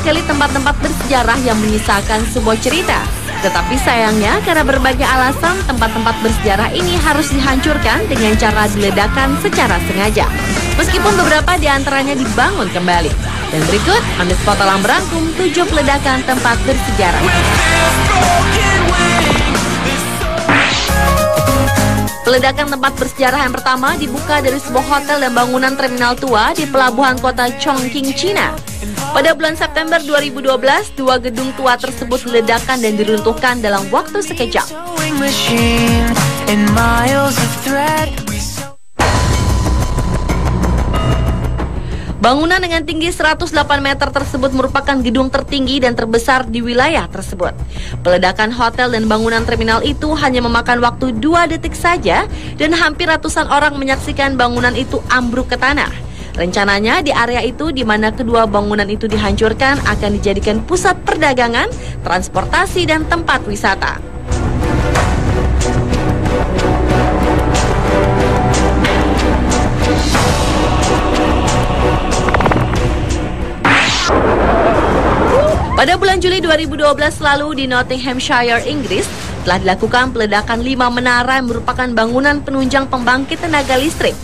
sekali tempat-tempat bersejarah yang menyisakan sebuah cerita. Tetapi sayangnya karena berbagai alasan tempat-tempat bersejarah ini harus dihancurkan dengan cara diledakkan secara sengaja. Meskipun beberapa di antaranya dibangun kembali. Dan berikut, Anies Potolang merangkum 7 peledakan tempat bersejarah. Peledakan tempat bersejarah yang pertama dibuka dari sebuah hotel dan bangunan terminal tua di pelabuhan kota Chongqing, China. Pada bulan September 2012, 2 gedung tua tersebut diledakkan dan diruntuhkan dalam waktu sekejap. Bangunan dengan tinggi 108 meter tersebut merupakan gedung tertinggi dan terbesar di wilayah tersebut. Peledakan hotel dan bangunan terminal itu hanya memakan waktu 2 detik saja dan hampir ratusan orang menyaksikan bangunan itu ambruk ke tanah. Rencananya di area itu di mana kedua bangunan itu dihancurkan akan dijadikan pusat perdagangan, transportasi, dan tempat wisata. Pada bulan Juli 2012 lalu di Nottinghamshire, Inggris, telah dilakukan peledakan 5 menara yang merupakan bangunan penunjang pembangkit tenaga listrik.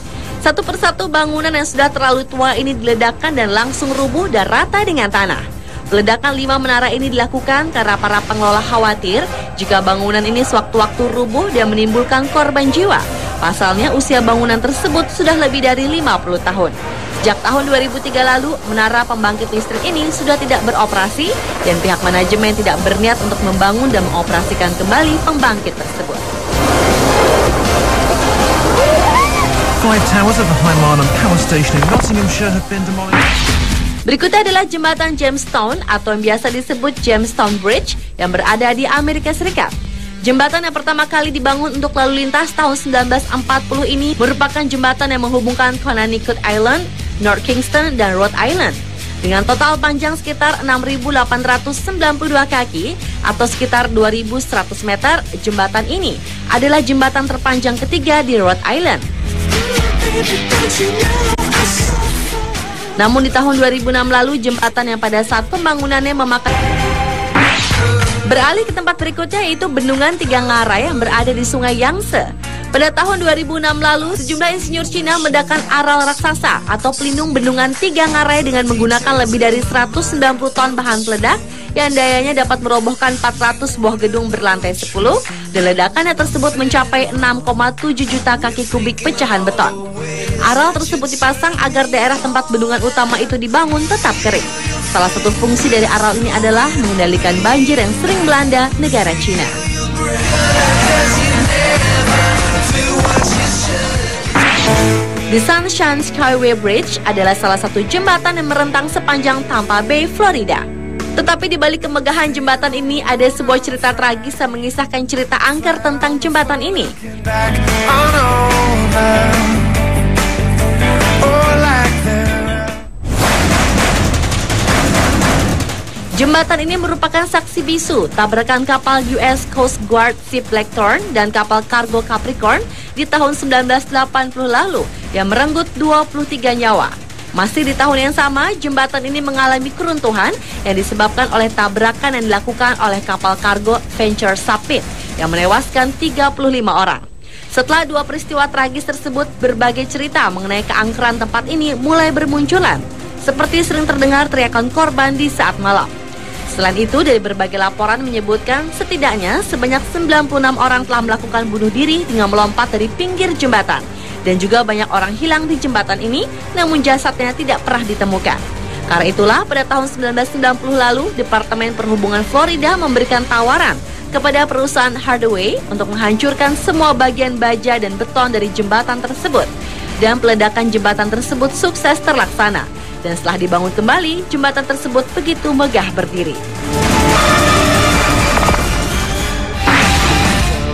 Satu persatu bangunan yang sudah terlalu tua ini diledakkan dan langsung rubuh dan rata dengan tanah. Peledakan 5 menara ini dilakukan karena para pengelola khawatir jika bangunan ini sewaktu-waktu rubuh dan menimbulkan korban jiwa. Pasalnya usia bangunan tersebut sudah lebih dari 50 tahun. Sejak tahun 2003 lalu, menara pembangkit listrik ini sudah tidak beroperasi dan pihak manajemen tidak berniat untuk membangun dan mengoperasikan kembali pembangkit tersebut. 5 towers of the High Power Station in Nottinghamshire have been demolished. Berikutnya adalah jembatan Jamestown atau yang biasa disebut Jamestown Bridge yang berada di Amerika Serikat. Jembatan yang pertama kali dibangun untuk lalu lintas tahun 1940 ini merupakan jembatan yang menghubungkan Connecticut Island, North Kingston, dan Rhode Island. Dengan total panjang sekitar 6.892 kaki atau sekitar 2.100 meter, jembatan ini adalah jembatan terpanjang ketiga di Rhode Island. Namun di tahun 2006 lalu, jembatan yang pada saat pembangunannya memakan beralih ke tempat berikutnya, yaitu Bendungan Tiga Ngarai yang berada di Sungai Yangtze. Pada tahun 2006 lalu, sejumlah insinyur Cina meledakan aral raksasa atau pelindung Bendungan Tiga Ngarai dengan menggunakan lebih dari 190 ton bahan peledak yang dayanya dapat merobohkan 400 buah gedung berlantai 10 dan ledakannya tersebut mencapai 6,7 juta kaki kubik pecahan beton. Aral tersebut dipasang agar daerah tempat bendungan utama itu dibangun tetap kering. Salah satu fungsi dari aral ini adalah mengendalikan banjir yang sering melanda negara Cina. The Sunshine Skyway Bridge adalah salah satu jembatan yang merentang sepanjang Tampa Bay, Florida. Tetapi di balik kemegahan jembatan ini ada sebuah cerita tragis yang mengisahkan cerita angker tentang jembatan ini. Jembatan ini merupakan saksi bisu tabrakan kapal US Coast Guard ship Blackthorn dan kapal kargo Capricorn di tahun 1980 lalu yang merenggut 23 nyawa. Masih di tahun yang sama, jembatan ini mengalami keruntuhan yang disebabkan oleh tabrakan yang dilakukan oleh kapal kargo Venture Sapit yang menewaskan 35 orang. Setelah 2 peristiwa tragis tersebut, berbagai cerita mengenai keangkeran tempat ini mulai bermunculan, seperti sering terdengar teriakan korban di saat malam. Selain itu, dari berbagai laporan menyebutkan setidaknya sebanyak 96 orang telah melakukan bunuh diri dengan melompat dari pinggir jembatan. Dan juga banyak orang hilang di jembatan ini, namun jasadnya tidak pernah ditemukan. Karena itulah pada tahun 1990 lalu, Departemen Perhubungan Florida memberikan tawaran kepada perusahaan Hardaway untuk menghancurkan semua bagian baja dan beton dari jembatan tersebut. Dan peledakan jembatan tersebut sukses terlaksana. Dan setelah dibangun kembali, jembatan tersebut begitu megah berdiri.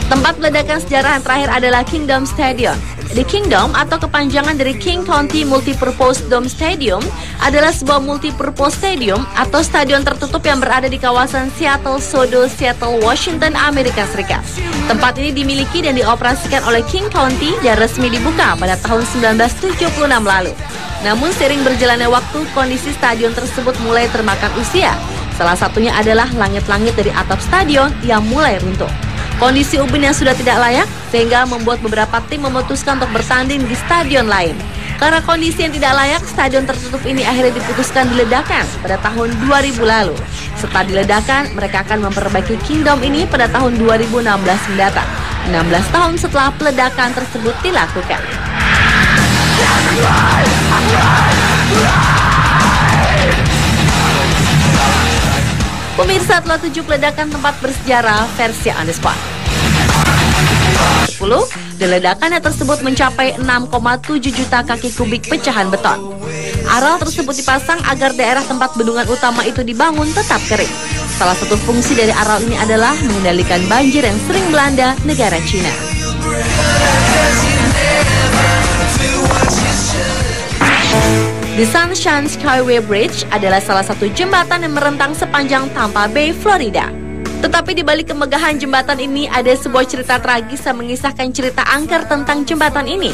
Tempat Tempat peledakan sejarah yang terakhir adalah Kingdom Stadium. The Kingdom atau kepanjangan dari King County Multipurpose Dome Stadium adalah sebuah multipurpose stadium atau stadion tertutup yang berada di kawasan Seattle, Seattle, Washington, Amerika Serikat. Tempat ini dimiliki dan dioperasikan oleh King County dan resmi dibuka pada tahun 1976 lalu. Namun seiring berjalannya waktu, kondisi stadion tersebut mulai termakan usia. Salah satunya adalah langit-langit dari atap stadion yang mulai runtuh. Kondisi ubin yang sudah tidak layak sehingga membuat beberapa tim memutuskan untuk bertanding di stadion lain. Karena kondisi yang tidak layak, stadion tertutup ini akhirnya diputuskan diledakkan pada tahun 2000 lalu. Setelah diledakkan, mereka akan memperbaiki Kingdom ini pada tahun 2016 mendatang. 16 tahun setelah peledakan tersebut dilakukan. Pemirsa, telah 7 peledakan tempat bersejarah versi On The Spot. 10. Ledakannya tersebut mencapai 6,7 juta kaki kubik pecahan beton. Aral tersebut dipasang agar daerah tempat bendungan utama itu dibangun tetap kering. Salah satu fungsi dari aral ini adalah mengendalikan banjir yang sering melanda negara Cina. The Sunshine Skyway Bridge adalah salah satu jembatan yang merentang sepanjang Tampa Bay, Florida. Tetapi di balik kemegahan jembatan ini ada sebuah cerita tragis yang mengisahkan cerita angker tentang jembatan ini.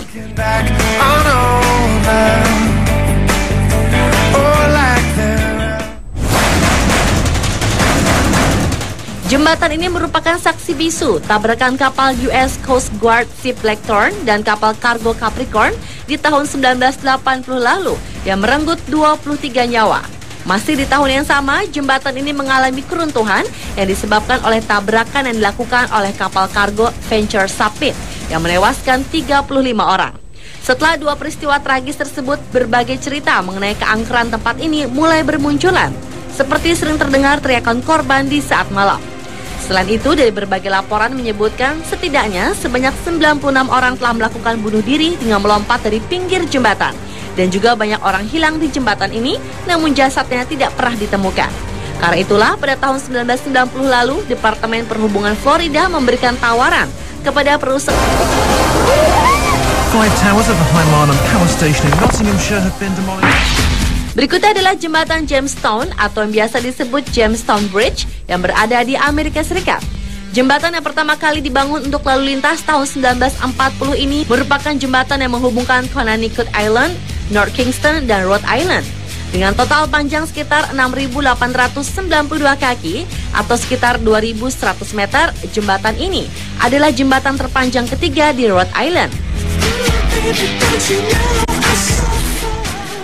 Jembatan ini merupakan saksi bisu tabrakan kapal US Coast Guard Ship Blackthorn dan kapal kargo Capricorn di tahun 1980 lalu yang merenggut 23 nyawa. Masih di tahun yang sama, jembatan ini mengalami keruntuhan yang disebabkan oleh tabrakan yang dilakukan oleh kapal kargo Venture Sapit yang menewaskan 35 orang. Setelah 2 peristiwa tragis tersebut, berbagai cerita mengenai keangkeran tempat ini mulai bermunculan, seperti sering terdengar teriakan korban di saat malam. Selain itu, dari berbagai laporan menyebutkan setidaknya sebanyak 96 orang telah melakukan bunuh diri dengan melompat dari pinggir jembatan. Dan juga banyak orang hilang di jembatan ini, namun jasadnya tidak pernah ditemukan. Karena itulah, pada tahun 1990 lalu, Departemen Perhubungan Florida memberikan tawaran kepada perusahaan. 5 towers of the High Marnham Power Station in Nottinghamshire have been demolished. Berikutnya adalah jembatan Jamestown atau yang biasa disebut Jamestown Bridge yang berada di Amerika Serikat. Jembatan yang pertama kali dibangun untuk lalu lintas tahun 1940 ini merupakan jembatan yang menghubungkan Connecticut Island, North Kingston, dan Rhode Island. Dengan total panjang sekitar 6.892 kaki atau sekitar 2.100 meter, jembatan ini adalah jembatan terpanjang ketiga di Rhode Island.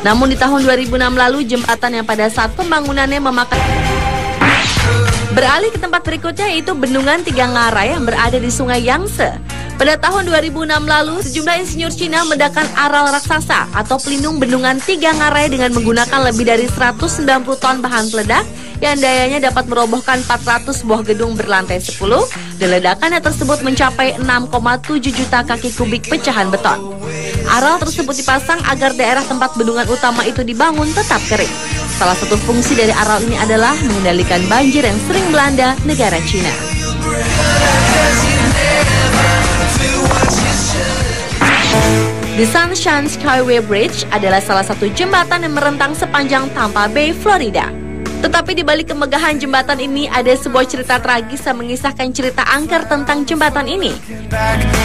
Namun di tahun 2006 lalu, jembatan yang pada saat pembangunannya memakan beralih ke tempat berikutnya, yaitu Bendungan Tiga Ngarai yang berada di Sungai Yangtze. Pada tahun 2006 lalu, sejumlah insinyur Cina meledakan aral raksasa atau pelindung Bendungan Tiga Ngarai dengan menggunakan lebih dari 190 ton bahan peledak yang dayanya dapat merobohkan 400 buah gedung berlantai 10, dan ledakannya tersebut mencapai 6,7 juta kaki kubik pecahan beton. Aral tersebut dipasang agar daerah tempat bendungan utama itu dibangun tetap kering. Salah satu fungsi dari aral ini adalah mengendalikan banjir yang sering melanda negara Cina. The Sunshine Skyway Bridge adalah salah satu jembatan yang merentang sepanjang Tampa Bay, Florida. Tetapi di balik kemegahan jembatan ini ada sebuah cerita tragis yang mengisahkan cerita angker tentang jembatan ini.